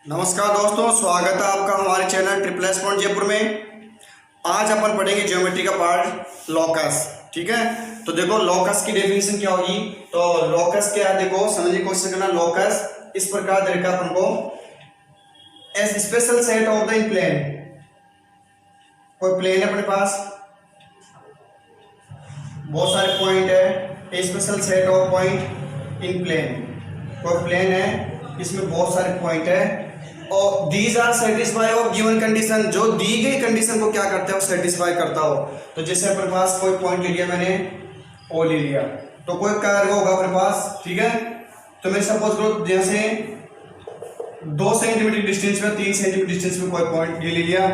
नमस्कार दोस्तों, स्वागत है आपका हमारे channel triple S point Jaipur में। आज अपन पढ़ेंगे ज्योमेट्री का पार्ट लॉकस। ठीक है, तो देखो लॉकस की डेफिनेशन क्या होगी। तो लॉकस क्या है, देखो समझने की कोशिश करना। लॉकस इस प्रकार देखा अपन को, as special set of the in plane. कोई प्लेन है अपने पास, बहुत सारे पॉइंट है, special set of point in plane. कोई प्लेन है, इसमें बहुत सारे पॉइंट है और these are satisfy of given condition. जो दी गई कंडीशन को क्या करता है, वो सेटिस्फाई करता हो। तो जैसे अपने पास कोई पॉइंट ले लिया मैंने, ओ ले लिया, तो कोई कार्य होगा अपने पास। ठीक है, तो मैं सपोज करो जैसे 2 सेंटीमीटर डिस्टेंस में, 3 सेंटीमीटर डिस्टेंस में कोई पॉइंट ले लिया।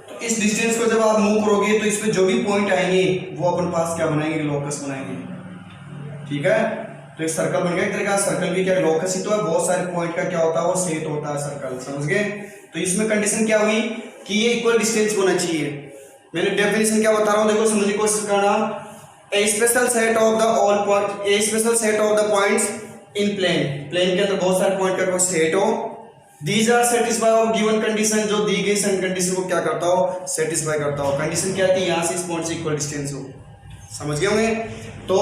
तो इस डिस्टेंस को जब आप मूव करोगे तो इसमें जो भी पॉइंट आएंगे वो अपने पास क्या बनाएंगे, लोकस बनाएंगे। ठीक है, तो एक सर्कल बन गया। एक तरह का सर्कल भी क्या लोकस ही तो है, बहुत सारे पॉइंट का क्या होता है, वो सेट होता है सर्कल। समझ गए। तो इसमें कंडीशन क्या हुई कि ये इक्वल डिस्टेंस होना चाहिए। मैंने डेफिनेशन क्या बता रहा हूं, देखो समझने की कोशिश करना। A special set of the all point, a special set of the points in plane. Plane के अंदर बहुत सारे पॉइंट का कोई सेट हो। These are satisfy of given condition. जो दी गई कंडीशन को क्या करता हो, सेटिस्फाई करता हो। कंडीशन क्या थी, यहां से इस पॉइंट से इक्वल डिस्टेंस हो। समझ गए होंगे। तो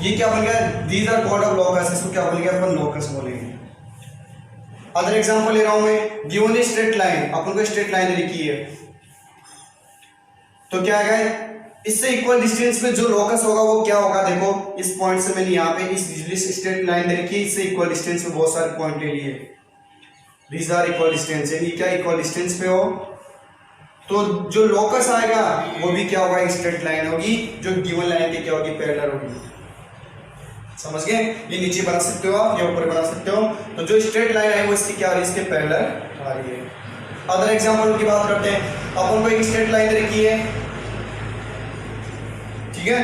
ये क्या बन गया, दीज आर कॉल्ड ऑफ लॉकस। इसको क्या बोलेंगे अपन, लॉकस बोलेंगे। अदर एग्जांपल ले रहा हूं मैं। गिवन ए स्ट्रेट लाइन, अपन को स्ट्रेट लाइन लिखी है, तो क्या है, इससे इक्वल डिस्टेंस में जो लॉकस होगा वो क्या होगा। देखो इस पॉइंट से मैंने यहाँ पे इस स्ट्रेट लाइन लिखी है, इससे इक्वल डिस्टेंस में बहुत सारे पॉइंट ले लिए। दीज आर इक्वल डिस्टेंस, यानी क्या इक्वल डिस्टेंस पे हो, तो जो लोकस आएगा वो भी क्या होगा, स्ट्रेट लाइन होगी, जो गिवन लाइन की क्या होगी, पैरेलल होगी। समझ गए। ये नीचे बना सकते हो आप, या ऊपर बना सकते हो। तो जो स्ट्रेट लाइन है वो इसकी क्या आ रही है, इसके पैरेलल आ रही है। अदर एग्जांपल की बात करते हैं। अपन को एक स्ट्रेट लाइन रखी है, ठीक है।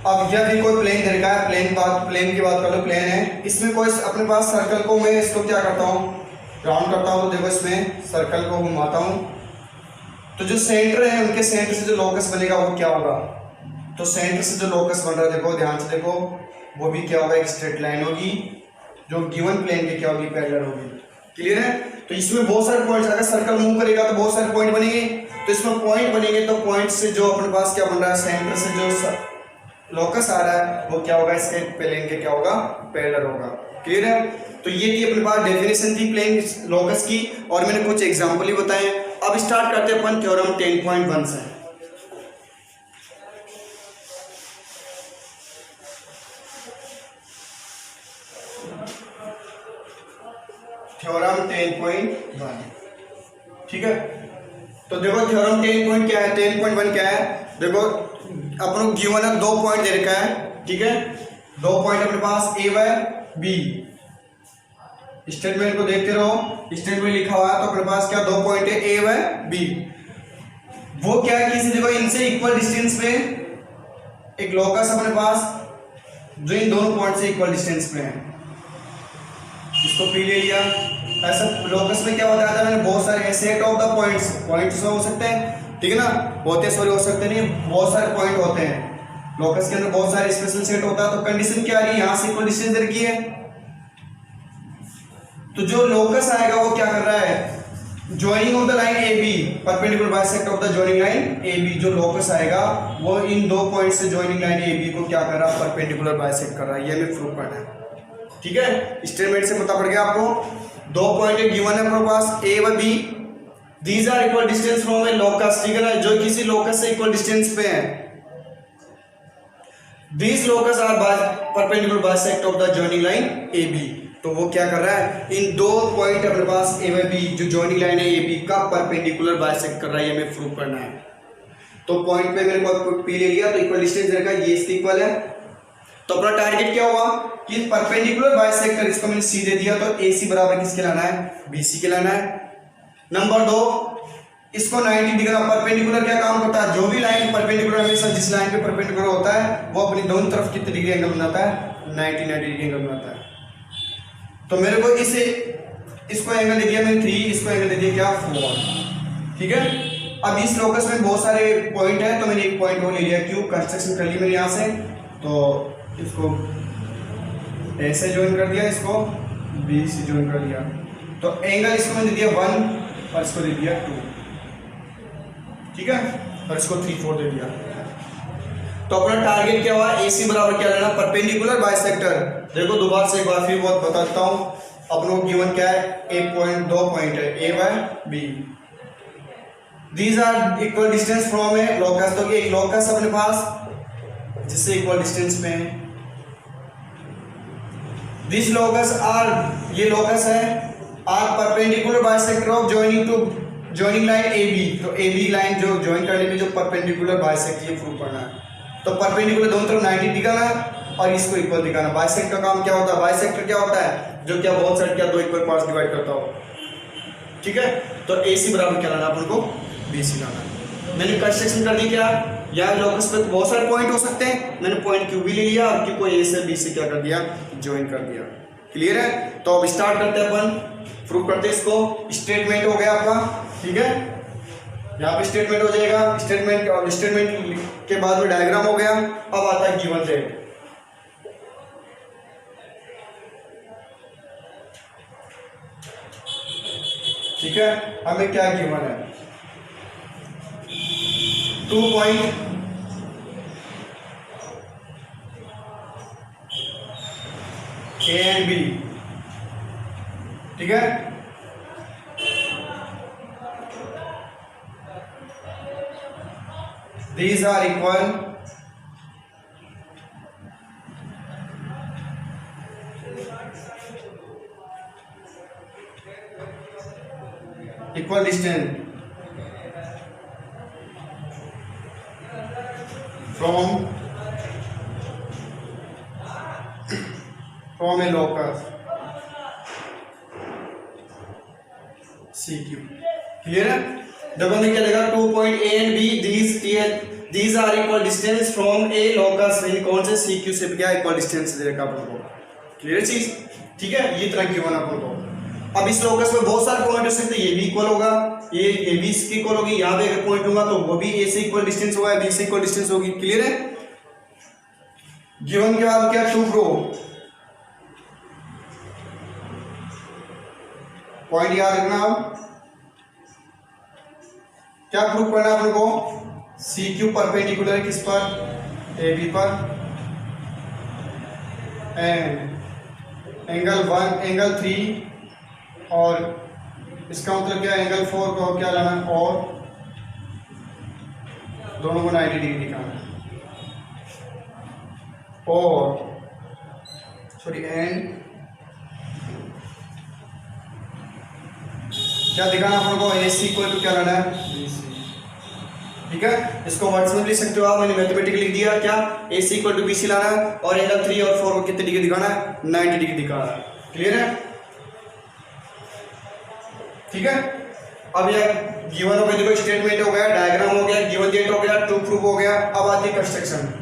अब यह भी कोई प्लेन रखा है, प्लेन की बात कर लो, प्लेन है। इसमें कोई अपने पास सर्कल को मैं इसको क्या करता हूँ, राउंड करता हूँ। तो देखो इसमें सर्कल को घुमाता हूँ, तो जो सेंटर है उनके सेंटर से जो लोकस बनेगा वो क्या होगा। तो सेंटर से जो लोकस बन रहा है, देखो ध्यान से देखो, वो भी क्या होगा, एक स्ट्रेट लाइन होगी, जो गिवन प्लेन के क्या होगी, पैरेलल होगी। क्लियर है। तो इसमें बहुत सारे पॉइंट्स, अगर सर्कल मूव करेगा तो बहुत सारे पॉइंट बनेंगे। तो इसमें पॉइंट बनेंगे, तो पॉइंट से जो अपने पास क्या बन रहा है, सेंटर से जो लोकस आ रहा है वो क्या होगा, इसके प्लेन के क्या होगा, पैरेलल होगा। क्लियर है। तो ये थी अपने पास डेफिनेशन थी प्लेन लोकस की, और मैंने कुछ एग्जांपल ही बताए। अब स्टार्ट करते हैं अपन थ्योरम 10.1 से। थ्योरम 10.1, ठीक है। तो देखो थ्योरम 10 क्या है, 10.1 क्या है। देखो अपन को गिवन है 2 पॉइंट दे रखा है, ठीक है। 2 पॉइंट अपने पास ए व बी। स्टेटमेंट को देखते रहो, स्टेटमेंट लिखा हुआ है, तो अपने पास क्या 2 पॉइंट है, ए व बी। वो क्या है, किसी देखो इनसे इक्वल डिस्टेंस पे एक लोकस अपने पास जो इन दोनों पॉइंट से इक्वल डिस्टेंस पे है, इसको पी ले लिया। ऐसा लोकस में क्या बताया था मैंने, बहुत सारे सेट ऑफ द पॉइंट्स हो सकते हैं, ठीक है ना, होते सॉरी हो सकते नहीं, बहुत सारे पॉइंट होते हैं लोकस के अंदर, बहुत सारे स्पेशल सेट होता है। तो कंडीशन क्या आ रही है, यहां से इक्वल डिस्टेंस रखी है, तो जो लोकस आएगा वो क्या कर रहा है, joining of the line A B, perpendicular bisect of the joining line A B. जो लोकस आएगा वो इन 2 पॉइंट से ज्वाइनिंग लाइन ए बी को क्या कर रहा है, परपेंडिकुलर बाइसेक्ट कर रहा है। ये हमें प्रूव करना है, ठीक है। स्टेटमेंट से पता पड़ गया आपको। 2 पॉइंट गिवन है अपने पास ए व B, these are equal distance from a locus, ठीक है ना, जो किसी लोकस से इक्वल डिस्टेंस पे है। These locus are perpendicular bisect of the joining line A B. तो वो क्या कर रहा है, इन 2 पॉइंट अपने पास ए व बी, जो ज्वाइनिंग लाइन है ए बी का परपेंडिकुलर बाइसेक्ट कर रहा है, ये हमें प्रूव करना है। तो पॉइंट पे मैंने पी ले लिया, तो इक्वल डिस्टेंस रहेगा, ये इसके इक्वल है। तो अपना टारगेट क्या हुआ कि परपेंडिकुलर बाइसेक्टर, इसको मैंने सी दे दिया, तो ए सी बराबर किसके लाना है, बी सी के लाना है। नंबर 2, इसको 90 डिग्री, परपेंडिकुलर क्या काम करता है, जो भी लाइन परपेंडिकुलर, हमेशा जिस लाइन पे परपेंडिकुलर होता है वो अपनी दोनों तरफ कितने डिग्री एंगल बनाता है, 90 डिग्री एंगल बनाता है। तो मेरे को इसको एंगल दे दिया मैंने 3, इसको एंगल दे दिया क्या, 4, ठीक है। अब इस लोकस में बहुत सारे पॉइंट है, तो मैंने एक पॉइंट वो ले लिया, क्यों, कंस्ट्रक्शन कर ली मैंने यहाँ से, तो इसको ऐसे ज्वाइन कर दिया, इसको बी से ज्वाइन कर दिया। तो एंगल इसको मैंने दे दिया 1 और इसको दे दिया 2, ठीक है, और इसको 3/4 दे दिया। तो अपना टारगेट क्या हुआ, AC बराबर क्या लेना, परपेंडिकुलर बाइसेक्टर। देखो दोबारा से एक बार फिर बहुत बताता हूँ, अपनों को गिवन क्या है, एक पॉइंट, 2 पॉइंट है, A by B, these are equal distance from a locus. तो एक लोकस अपने पास जिससे इक्वल डिस्टेंस में है, दिस लोकस आर, ये लोकस है, are perpendicular bisector of joining line AB। तो AB लाइन जो ज्वाइन करने में जो परपेंडिकुलर बाइसेक्ट, ये प्रूव करना है। तो परपेंडिकुलर दोनों तरफ 90 दिखाना और इसको इक्वल दिखाना। बाइसेक्ट का काम क्या होता है, बाइसेक्टर क्या होता है, जो क्या बहुत साइड क्या दो इक्वल पार्ट्स डिवाइड करता हो, ठीक है। तो AC बराबर क्या लाना अपन को, BC लाना। मैंने कंस्ट्रक्शन कर दी क्या, यहाँ लोकस पे बहुत सारे पॉइंट हो सकते हैं, मैंने पॉइंट Q भी ले लिया और Q को A से B से क्या कर दिया, ज्वाइन कर दिया। क्लियर है। तो अब स्टार्ट करते हैं अपन, प्रूव करते हैं इसको। स्टेटमेंट हो गया आपका, ठीक है, यहाँ पे स्टेटमेंट हो जाएगा, स्टेटमेंट और स्टेटमेंट के बाद में डायग्राम हो गया। अब आता है गिवन रेट, ठीक है, हमें क्या गिवन है, 2 पॉइंट A एंड B, ठीक है, these are equal distance from a locus CQ। Clear है। जब हमने क्या देखा, 2 point A and B, these are equal distance from a locus, कौन से CQ से क्या इक्वल डिस्टेंस दे रखा अपन को। क्लियर चीज, ठीक है, ये तरह गिवन अपन को। अब इस लोकस में बहुत सारे पॉइंट हो सकते हैं, ये भी इक्वल होगा, ये भी इसकी इक्वल होगी, यहाँ पे अगर पॉइंट लूंगा तो वो भी A से इक्वल डिस्टेंस होगा, B से इक्वल डिस्टेंस होगी। क्लियर है। गिवन के बाद क्या, टू प्रो पॉइंट याद रखना। अब क्या प्रूव करना है अपन को, CQ परपेंडिकुलर किस पर, AB पर, एंड एंगल 1 एंगल 3 और इसका मतलब क्या, एंगल 4 को क्या लाना, और दोनों को 90 डिग्री दिखाना, और सॉरी एंड क्या दिखाना अपन को, AC इक्वल टू क्या लाना है, BC। ठीक है, इसको वर्ड्स में लिख सकते हो आप, मैंने मैथमेटिकली लिख दिया क्या, AC इक्वल टू BC लाना है, और एंगल 3 और 4 को कितने डिग्री दिखाना है, 90 डिग्री दिखाना है। क्लियर है। ठीक है, अब यह गिवन हो गया, देखो स्टेटमेंट हो गया, डायग्राम हो गया, गिवन डेट हो गया, ट्रू प्रूफ हो गया। अब आती है कंस्ट्रक्शन।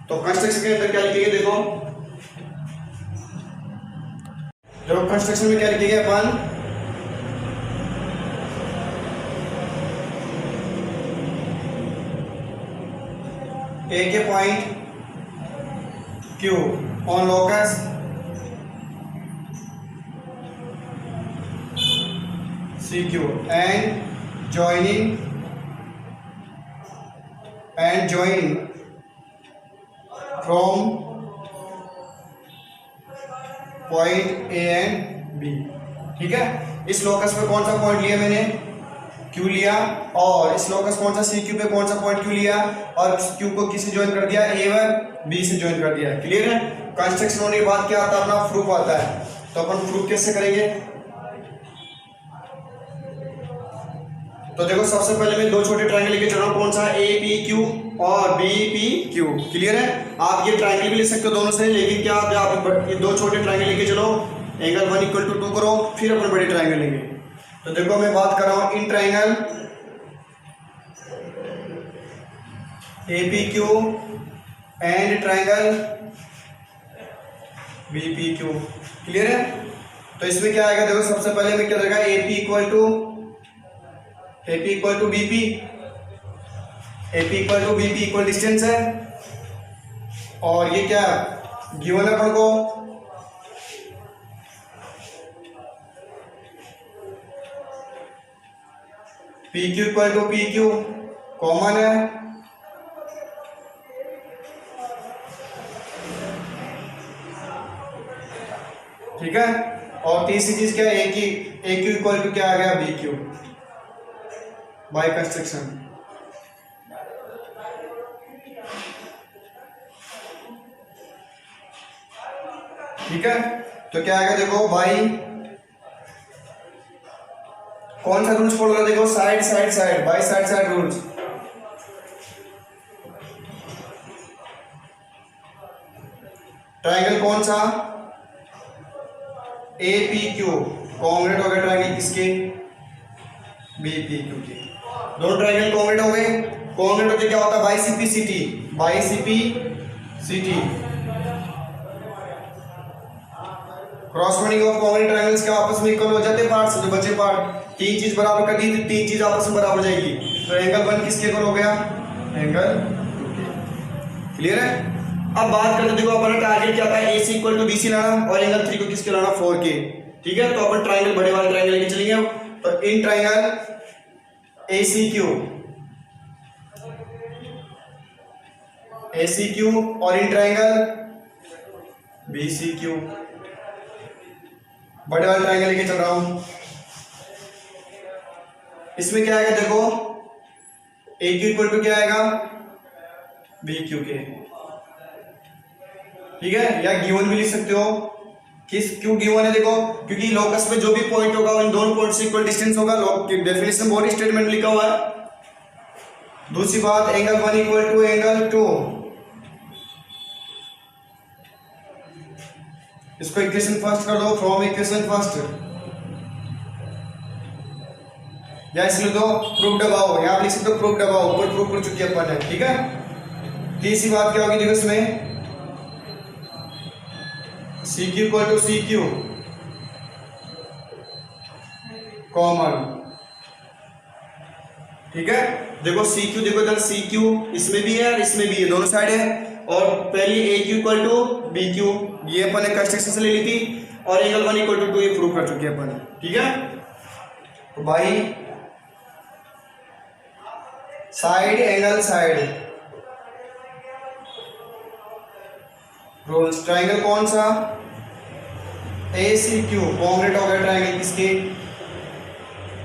तो कंस्ट्रक्शन के अंदर क्या लिखेंगे, देखो कंस्ट्रक्शन में क्या लिखेंगे अपन, ए के point Q on locus CQ and join from point A and B। ठीक है, इस लोकस पे कौन सा पॉइंट लिया मैंने, Q लिया, और इस लोकस कौन सा CQ पे कौन सा पॉइंट Q लिया, और Q को किससे ज्वाइन कर दिया, A व B से ज्वाइन कर दिया। क्लियर है। कंस्ट्रक्शन होने के बाद क्या आता है, अपना प्रूफ आता है। तो अपन प्रूफ कैसे करेंगे, तो देखो सबसे पहले मैं दो छोटे ट्रायंगल लेके चल रहा हूँ, कौन सा, APQ और BPQ। क्लियर है। आप ये ट्रायंगल भी ले सकते हो दोनों से, लेकिन क्या आप ये दो छोटे ट्रायंगल लेके चलो, एंगल 1 = 2 करो, फिर अपन बड़े ट्रायंगल लेंगे। तो देखो मैं बात कर रहा हूँ in triangle APQ and triangle B P Q. Clear है? तो इसमें क्या आएगा देखो, सबसे पहले में क्या रहेगा, A P equal to B P, A P equal distance है, और ये क्या गिवन है अपन को, P Q equal to P Q common है, ठीक है। और तीसरी चीज क्या है, ए क्यू इक्वल टू क्या आ गया, बी क्यू बाय कंस्ट्रक्शन। ठीक है, तो क्या आएगा देखो भाई, कौन सा रूल्स फॉलो करा, देखो side side side by side side rules. Triangle कौन सा, ए पी क्यू कॉन्ग्रेट हो गए ट्रायंगल किसके, बी पी क्यू के। दोनों ट्रायंगल कॉन्ग्रेट हो गए। कॉन्ग्रेट होते क्या होता है, by C P C T, by C P C T. क्रॉसमेटिंग ऑफ कॉन्ग्रेट ट्रायंगल्स के आपस में इक्वल हो जाते हैं पार्ट्स, जो बचे पार्ट, तीन चीज बराबर कर दी, तीन चीज आपस में बराबर जाएगी, तो एंगल 1 किसके इक्वल हो गया, एंगल 2 के। क्लियर है? अब बात करते देखो अपन टारगेट क्या था, ए सी इक्वल टू बी सी लाना, और एंगल 3 को किसके लाना, 4 के। ठीक है, तो अपन ट्रायंगल बड़े वाले ट्रायंगल लेके चलेंगे। तो in triangle A C Q और in triangle B C Q, बड़े वाले ट्रायंगल लेके चल रहा हूं। इसमें क्या आएगा देखो, ए क्यू इक्वल टू क्या आएगा, बी क्यू के। ठीक है, या गिवन भी लिख सकते हो। किस क्यों गिवन है देखो, क्योंकि लोकस पे जो भी पॉइंट होगा उन दोनों पॉइंट से इक्वल डिस्टेंस होगा, डेफिनेशन बॉडी स्टेटमेंट लिखा हुआ है। दूसरी बात, एंगल 1 इक्वल टू एंगल 2, इसको इक्वेशन फर्स्ट कर दो, फ्रॉम इक्वेशन फर्स्ट, या इसलिए दो प्रूफ अबाव, यहां लिख सकते हो प्रूफ अबाव, ऊपर प्रूफ कर चुके अपन है। ठीक है, तीसरी बात क्या होगी देखो इसमें, C Q equal to C Q common. ठीक है, देखो सी क्यू, देखो इधर सी क्यू इसमें भी है और इसमें भी है, दोनों साइड है। और पहली A Q equal to B Q, ये अपन ने कंस्ट्रक्शन से ले ली थी, और एंगल 1 इक्वल टू 2 ये प्रूव कर चुके हैं अपन। ठीक है, तो भाई side angle side rules, triangle कौन सा, ए सी क्यू कॉन्ग्रेट हो गया ट्रायंगल किसके,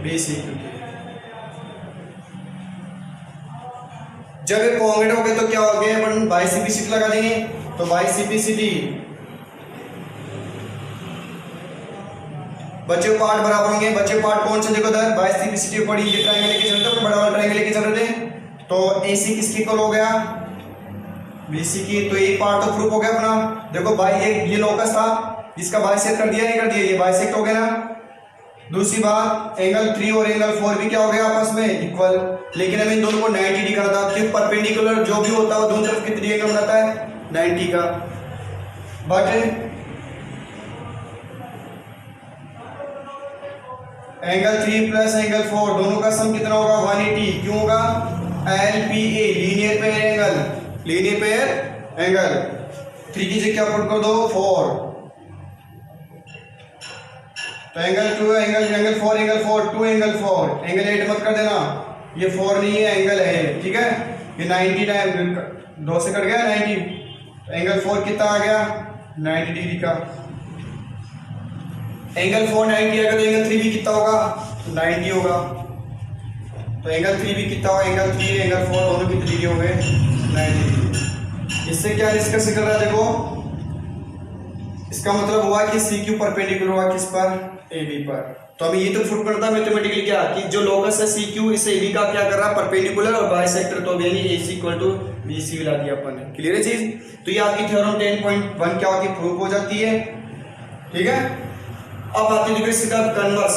बी सी क्यू के। जब ये कॉन्ग्रेट हो गए तो क्या हो गया, अपन by C P C T लगा देंगे, तो by C P C T बचे पार्ट बराबर होंगे। बचे पार्ट कौन से देखो इधर, by C P C T पड़ी, ये ट्रायंगल लेके चलते हैं, बड़ा वाला ट्रायंगल लेके चल रहे थे, तो ए सी किसके इक्वल हो गया, बी सी की। तो ये पार्ट तो प्रूफ हो गया अपना। देखो भाई ये लोकस था, इसका बाइसेक्ट कर दिया, नहीं कर दिया, ये बाइसेक्ट हो गया ना। दूसरी बात, एंगल 3 और एंगल 4 भी क्या हो गया आपस में इक्वल, लेकिन हमें इन दोनों को 90 डिग्री करना था, क्योंकि परपेंडिकुलर जो भी होता है दोनों तरफ कितनी एंगल बनाता है, 90 का। बट एंगल 3 प्लस एंगल 4 दोनों का सम कितना होगा, 180। क्यों होगा, LPA linear pair angle, linear pair angle. 3 की जगह क्या पुट कर दो, 4, तो angle 2 angle 4 angle 4 2 angle 4, angle 8 मत कर देना, ये 4 नहीं है, एंगल है। ठीक है, ये 90 टाइम 2 से कट गया 90, तो एंगल 4 कितना आ गया, 90 डिग्री का। एंगल 4 90 आएगा, तो एंगल 3 भी कितना होगा, 90 होगा। तो एंगल 3 भी कितना होगा, एंगल 3 एंगल 4 दोनों कितनी डिग्री हो गए, 90 डिग्री। इससे क्या डिस्कस कर रहा है देखो, इसका मतलब हुआ कि सी क्यू परपेंडिकुलर हुआ किस पर, ए बी पर। तो हमें ये तो प्रूव करता है मैथमेटिकली क्या, कि जो लोकस है सी क्यू, इसे ए बी का क्या कर रहा है, परपेंडिकुलर, और बाइसेक्टर तो यानी ए सी इक्वल टू बी सी मिला दिया अपन ने। क्लियर है चीज? तो ये आपकी थ्योरम 10.1 क्या होती है, प्रूव हो जाती है। ठीक है, अब आती है इसका कन्वर्स।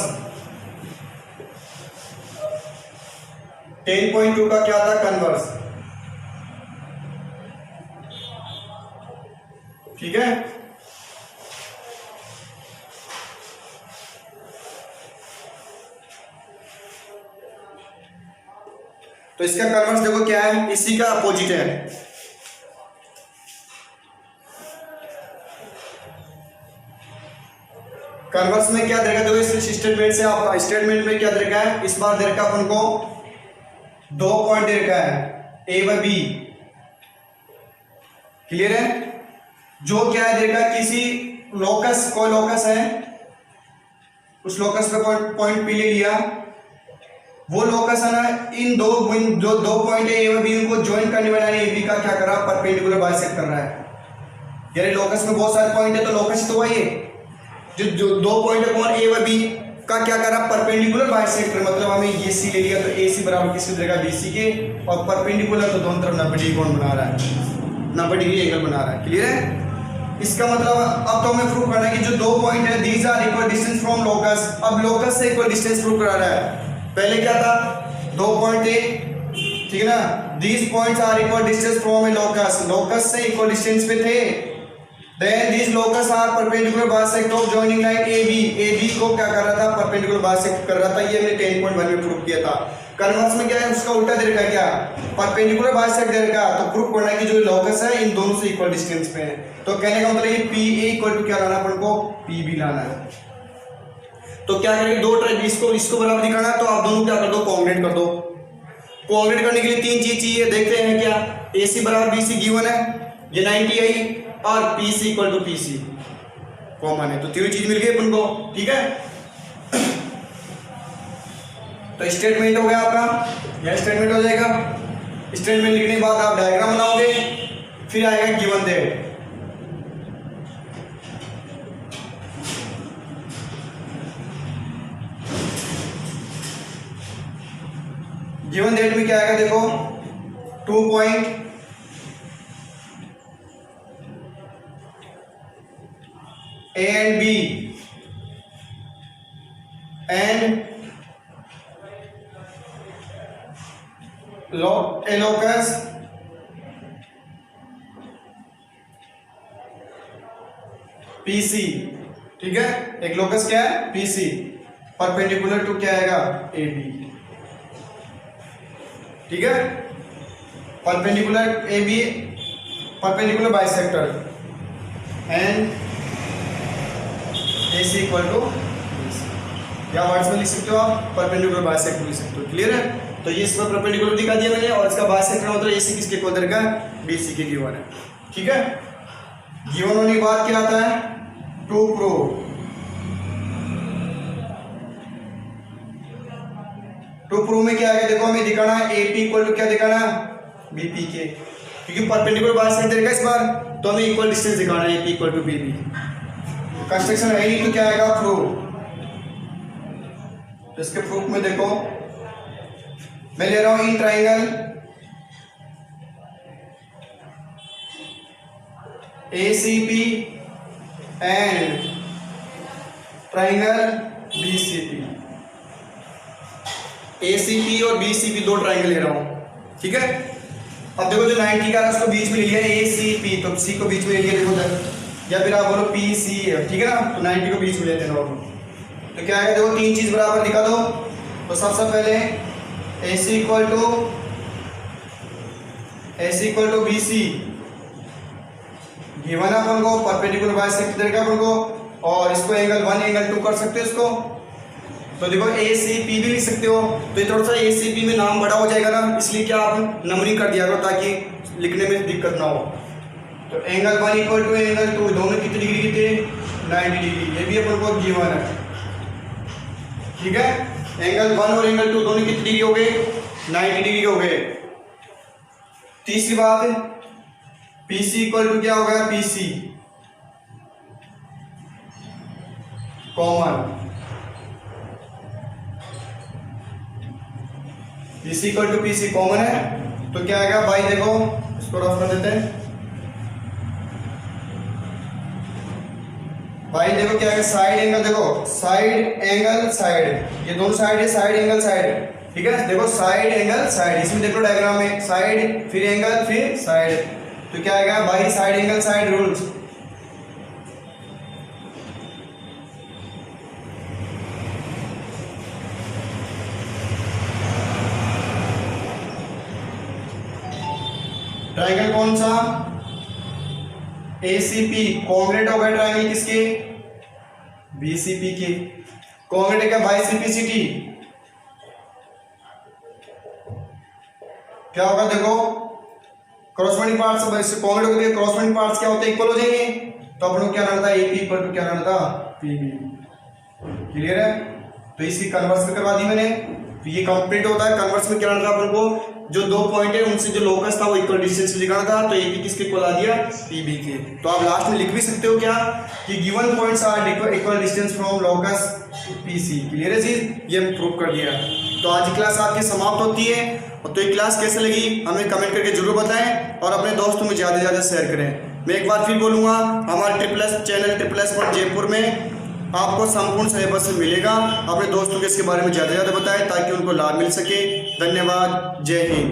10.2 का क्या था, कन्वर्स। ठीक है, तो इसका कन्वर्स देखो क्या है, इसी का अपोजिट है। कन्वर्स में क्या देगा, देखो इस स्टेटमेंट से आप स्टेटमेंट में क्या देगा है, इस बार देगा अपन को 2 पॉइंट देगा है ए व बी, क्लियर है। जो क्या है देगा, किसी लोकस, कोई लोकस है, उस लोकस पे पॉइंट पी ले लिया, वो लोकस है ना, इन जो 2 पॉइंट है ए व बी, उनको ज्वाइन करने वाला ए बी का क्या कर रहा है, परपेंडिकुलर बाइसेक्ट कर रहा है। यानी लोकस में बहुत सारे पॉइंट है, तो लोकस तो वही है जो 2 पॉइंट है कौन, ए व बी का क्या कर रहा है, परपेंडिकुलर बाइसेक्टर। मतलब हमें ये सी ले लिया तो ए सी बराबर किससे देगा, बी सी के, और परपेंडिकुलर तो दोनों तरफ 90 डिग्री कोण बना रहा है, 90 डिग्री एंगल बना रहा है, क्लियर है। इसका मतलब अब तो हमें प्रूव करना है कि जो 2 पॉइंट है these are equal distance from locus. अब लोकस से इक्वल डिस्टेंस प्रूव करा रहा है। पहले क्या था, 2 पॉइंट थे, ठीक है ना, these points are equal distance from a locus, locus से इक्वल डिस्टेंस पे थे। Then these locus are perpendicular bisect of joining line AB. AB को क्या कर रहा था, परपेंडिकुलर बाइसेक्ट कर रहा था। ये हमने 10.1 में प्रूव किया था। कन्वर्स में क्या है, उसका उल्टा दे रखा है, क्या परपेंडिकुलर बाइसेक्ट दे रखा, तो प्रूव करना है कि जो लॉकस है इन दोनों से इक्वल डिस्टेंस पे है। तो कहने का मतलब ये पी ए इक्वल टू क्या लाना अपन को, पी बी लाना है। तो क्या करेंगे, दो ट्राइब इसको बराबर दिखाना है, तो आप दोनों क्या कर दो, कोऑर्डिनेट कर दो। कोऑर्डिनेट करने के लिए 3 चीज चाहिए, देखते हैं क्या। ए सी बराबर बी सी गिवन है, ये 90 आई, और P C equal to P C common है, तो तीनों चीज मिल गई अपन को, ठीक है। तो स्टेटमेंट हो गया आपका, यह स्टेटमेंट हो जाएगा। स्टेटमेंट लिखने के बाद आप डायग्राम बनाओगे, फिर आएगा गिवन डेट। गिवन डेट में क्या आएगा, देखो 2 point A and B and a locus PC, ठीक है। एक लोकस क्या है, PC, परपेंडिकुलर टू क्या आएगा, AB, ठीक है। Perpendicular AB, perpendicular bisector, and AC equal to, या वर्ड्स में लिख सकते हो आप, परपेंडिकुलर बाइसेक्टर लिख सकते हो, क्लियर है। तो ये इसका परपेंडिकुलर दिखा दिया मैंने, और इसका बाइसेक्टर मतलब AC किसके इक्वल रहेगा, BC के गिवन है, ठीक है। गिवन होने के बाद क्या आता है, टू प्रूव। टू प्रूव में क्या आएगा, देखो हमें दिखाना है AP इक्वल टू क्या दिखाना है, BP के, क्योंकि परपेंडिकुलर बाइसेक्टर देगा इस बार, तो हमें इक्वल डिस्टेंस दिखाना है, AP equal to BB। Construction है नहीं, तो क्या आएगा, प्रूफ। तो इसके प्रूफ में देखो मैं ले रहा हूं in triangle ACP and triangle BCP। ACP और BCP दो ट्राइंगल ले रहा हूं, ठीक है। अब देखो जो 90 का है उसको बीच में ले लिया ACP, तो C को बीच में ले लिया, देखो, या फिर आप बोलो PC है, ठीक है ना, तो 90 को बीच में लेते हैं नॉर्मल। तो क्या है, देखो 3 चीज बराबर दिखा दो। तो सबसे पहले AC equal to BC given है अपन को, परपेंडिकुलर बाइसेक्टर देगा अपन को, और इसको एंगल 1 एंगल 2 कर सकते हो इसको। तो देखो ACP भी लिख सकते हो, तो ये थोड़ा सा ACP में नाम बड़ा हो जाएगा ना, इसलिए क्या आप नंबरिंग कर दिया करो ताकि लिखने में दिक्कत ना हो। तो एंगल 1 इक्वल टू एंगल 2 दोनों कितनी डिग्री की थे, 90 डिग्री, ये भी अपन को गिवन है, ठीक है। एंगल 1 और एंगल 2 दोनों कितनी डिग्री हो गए, 90 डिग्री हो गए। तीसरी बात, PC इक्वल टू क्या हो गया, PC common, PC equal to PC common है, तो क्या आएगा भाई, देखो इसको रफ कर देते हैं भाई। देखो क्या है, साइड एंगल, देखो साइड एंगल साइड, ये दोनों साइड है, साइड एंगल साइड, ठीक है। देखो साइड एंगल साइड, इसमें देखो डायग्राम में साइड फिर एंगल फिर साइड, तो क्या आएगा भाई, side angle side rules. Triangle कौन सा? ACP। कॉन्ग्रेट हो गए ट्राइंगल किसके? BCP के। कॉन्ग्रेट का बाइसिपिसिटी क्या होगा? देखो क्रॉसमेंटिंग पार्ट्स कॉन्ग्रेट होते हैं, क्रॉसमेंटिंग पार्ट्स क्या होते हैं? इक्वल हो जाएंगे। तो अपन को क्या रहता है? AP इक्वल टू क्या रहता था? PB। क्लियर है? तो इसकी कन्वर्स में करवा दी मैंने। तो ये कंप्लीट होता है। कन्वर्स में क्या रहता है? अपन को जो दो पॉइंट है उनसे जो लोकस था वो इक्वल डिस्टेंस पे दिखाना था, तो AP किसके इक्वल आ दिया? PB के। तो आप लास्ट में लिख भी सकते हो क्या कि given points are equal distance from locus PC। Clear है चीज? ये हम प्रूव कर दिया। तो आज की क्लास आपकी समाप्त होती है। तो ये क्लास कैसे लगी हमें कमेंट करके जरूर बताएं और अपने दोस्तों में ज़्यादा से ज़्यादा शेयर करें। मैं एक बार फिर बोलूँगा, हमारे ट्रिपल चैनल ट्रिपल जयपुर में आपको संपूर्ण सिलेबस मिलेगा। अपने दोस्तों को इसके बारे में ज़्यादा से ज़्यादा बताएं ताकि उनको लाभ मिल सके। धन्यवाद। जय हिंद।